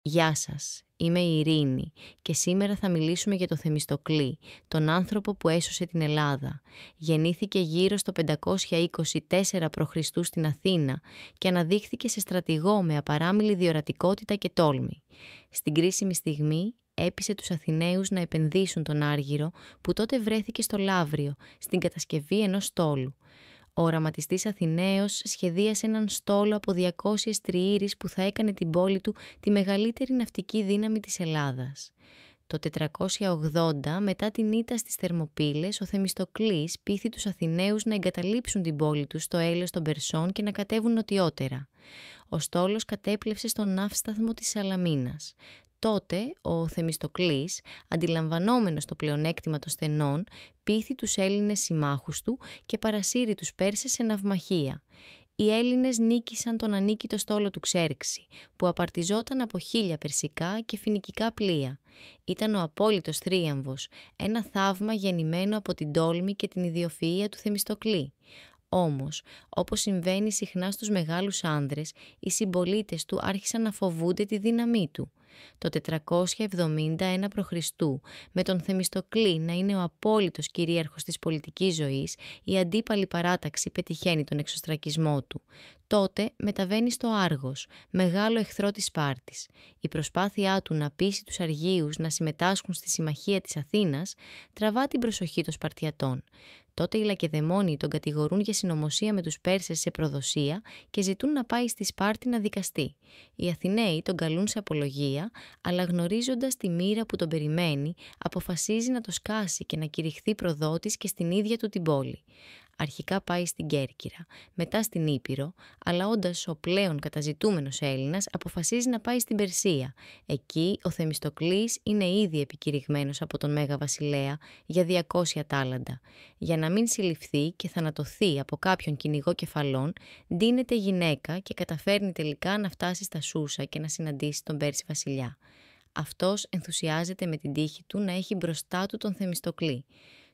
Γεια σας, είμαι η Ειρήνη και σήμερα θα μιλήσουμε για το Θεμιστοκλή, τον άνθρωπο που έσωσε την Ελλάδα. Γεννήθηκε γύρω στο 524 π.Χ. στην Αθήνα και αναδείχθηκε σε στρατηγό με απαράμιλη διορατικότητα και τόλμη. Στην κρίσιμη στιγμή έπεισε τους Αθηναίους να επενδύσουν τον Άργυρο που τότε βρέθηκε στο Λαύριο, στην κατασκευή ενός στόλου. Ο οραματιστής Αθηναίος σχεδίασε έναν στόλο από 200 τριήρεις που θα έκανε την πόλη του τη μεγαλύτερη ναυτική δύναμη της Ελλάδας. Το 480, μετά την ήττα στις Θερμοπύλες, ο Θεμιστοκλής πείθη τους Αθηναίους να εγκαταλείψουν την πόλη τους στο έλεος των Περσών και να κατέβουν νοτιότερα. Ο στόλος κατέπλευσε στον ναύσταθμο της Σαλαμίνας. Τότε ο Θεμιστοκλής, αντιλαμβανόμενος το πλεονέκτημα των στενών, πείθη τους Έλληνες συμμάχους του και παρασύρει τους Πέρσες σε ναυμαχία. Οι Έλληνες νίκησαν τον ανίκητο στόλο του Ξέρξη, που απαρτιζόταν από 1000 περσικά και φοινικικά πλοία. Ήταν ο απόλυτος θρίαμβος, ένα θαύμα γεννημένο από την τόλμη και την ιδιοφυΐα του Θεμιστοκλή. Όμως, όπως συμβαίνει συχνά στους μεγάλους άνδρες, οι συμπολίτες του άρχισαν να φοβούνται τη δύναμή του. Το 471 π.Χ., με τον Θεμιστοκλή να είναι ο απόλυτος κυρίαρχος της πολιτικής ζωής, η αντίπαλη παράταξη πετυχαίνει τον εξωστρακισμό του. Τότε μεταβαίνει στο Άργος, μεγάλο εχθρό της Σπάρτης. Η προσπάθειά του να πείσει τους Αργίους να συμμετάσχουν στη συμμαχία της Αθήνας τραβά την προσοχή των Σπαρτιατών. Τότε οι Λακεδαιμόνιοι τον κατηγορούν για συνωμοσία με τους Πέρσες σε προδοσία και ζητούν να πάει στη Σπάρτη να δικαστεί. Οι Αθηναίοι τον καλούν σε απολογία, αλλά γνωρίζοντας τη μοίρα που τον περιμένει, αποφασίζει να το σκάσει και να κηρυχθεί προδότης και στην ίδια του την πόλη. Αρχικά πάει στην Κέρκυρα, μετά στην Ήπειρο, αλλά όντας ο πλέον καταζητούμενος Έλληνας αποφασίζει να πάει στην Περσία. Εκεί ο Θεμιστοκλής είναι ήδη επικηρυγμένος από τον Μέγα Βασιλέα για 200 τάλαντα. Για να μην συλληφθεί και θανατωθεί από κάποιον κυνηγό κεφαλών, ντύνεται γυναίκα και καταφέρνει τελικά να φτάσει στα Σούσα και να συναντήσει τον Πέρση βασιλιά. Αυτός ενθουσιάζεται με την τύχη του να έχει μπροστά του τον Θεμιστοκλή.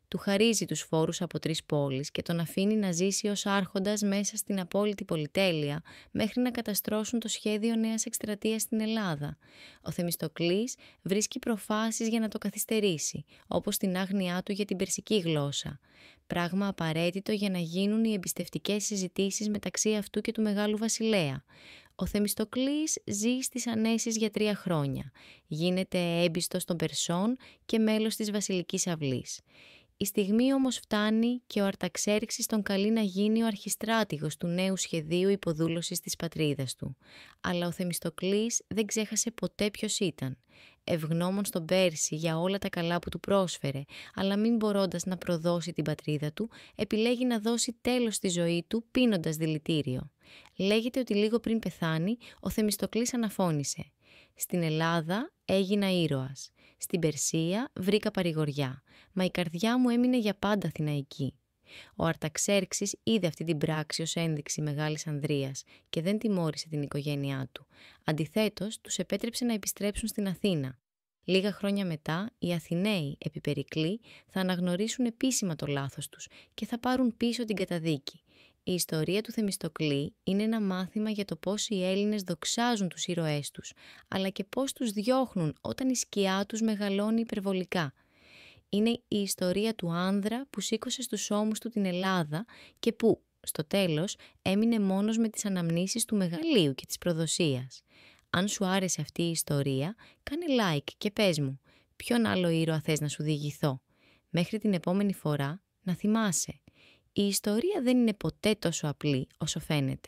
Του χαρίζει τους φόρους από 3 πόλεις και τον αφήνει να ζήσει ως άρχοντας μέσα στην απόλυτη πολυτέλεια μέχρι να καταστρώσουν το σχέδιο νέας εκστρατείας στην Ελλάδα. Ο Θεμιστοκλής βρίσκει προφάσεις για να το καθυστερήσει, όπως την άγνοιά του για την περσική γλώσσα. Πράγμα απαραίτητο για να γίνουν οι εμπιστευτικές συζητήσεις μεταξύ αυτού και του Μεγάλου Βασιλέα. Ο Θεμιστοκλής ζει στις Ανέσεις για 3 χρόνια. Γίνεται έμπιστος των Περσών και μέλος της βασιλικής αυλής. Η στιγμή όμως φτάνει και ο Αρταξέρξης τον καλεί να γίνει ο αρχιστράτηγος του νέου σχεδίου υποδούλωσης της πατρίδας του. Αλλά ο Θεμιστοκλής δεν ξέχασε ποτέ ποιος ήταν. Ευγνώμων στον Πέρση για όλα τα καλά που του πρόσφερε, αλλά μην μπορώντας να προδώσει την πατρίδα του, επιλέγει να δώσει τέλος στη ζωή του πίνοντας δηλητήριο. Λέγεται ότι λίγο πριν πεθάνει, ο Θεμιστοκλής αναφώνησε: «Στην Ελλάδα έγινα ήρωας. Στην Περσία βρήκα παρηγοριά, μα η καρδιά μου έμεινε για πάντα αθηναϊκή». Ο Αρταξέρξης είδε αυτή την πράξη ως ένδειξη μεγάλης ανδρείας και δεν τιμώρησε την οικογένειά του. Αντιθέτως, τους επέτρεψε να επιστρέψουν στην Αθήνα. Λίγα χρόνια μετά, οι Αθηναίοι επί Περικλή θα αναγνωρίσουν επίσημα το λάθος τους και θα πάρουν πίσω την καταδίκη. Η ιστορία του Θεμιστοκλή είναι ένα μάθημα για το πώς οι Έλληνες δοξάζουν τους ήρωές τους, αλλά και πώς τους διώχνουν όταν η σκιά τους μεγαλώνει υπερβολικά. Είναι η ιστορία του άνδρα που σήκωσε στους ώμους του την Ελλάδα και που, στο τέλος, έμεινε μόνος με τις αναμνήσεις του μεγαλείου και της προδοσίας. Αν σου άρεσε αυτή η ιστορία, κάνε like και πες μου, ποιον άλλο ήρωα θες να σου διηγηθώ. Μέχρι την επόμενη φορά, να θυμάσαι, η ιστορία δεν είναι ποτέ τόσο απλή όσο φαίνεται.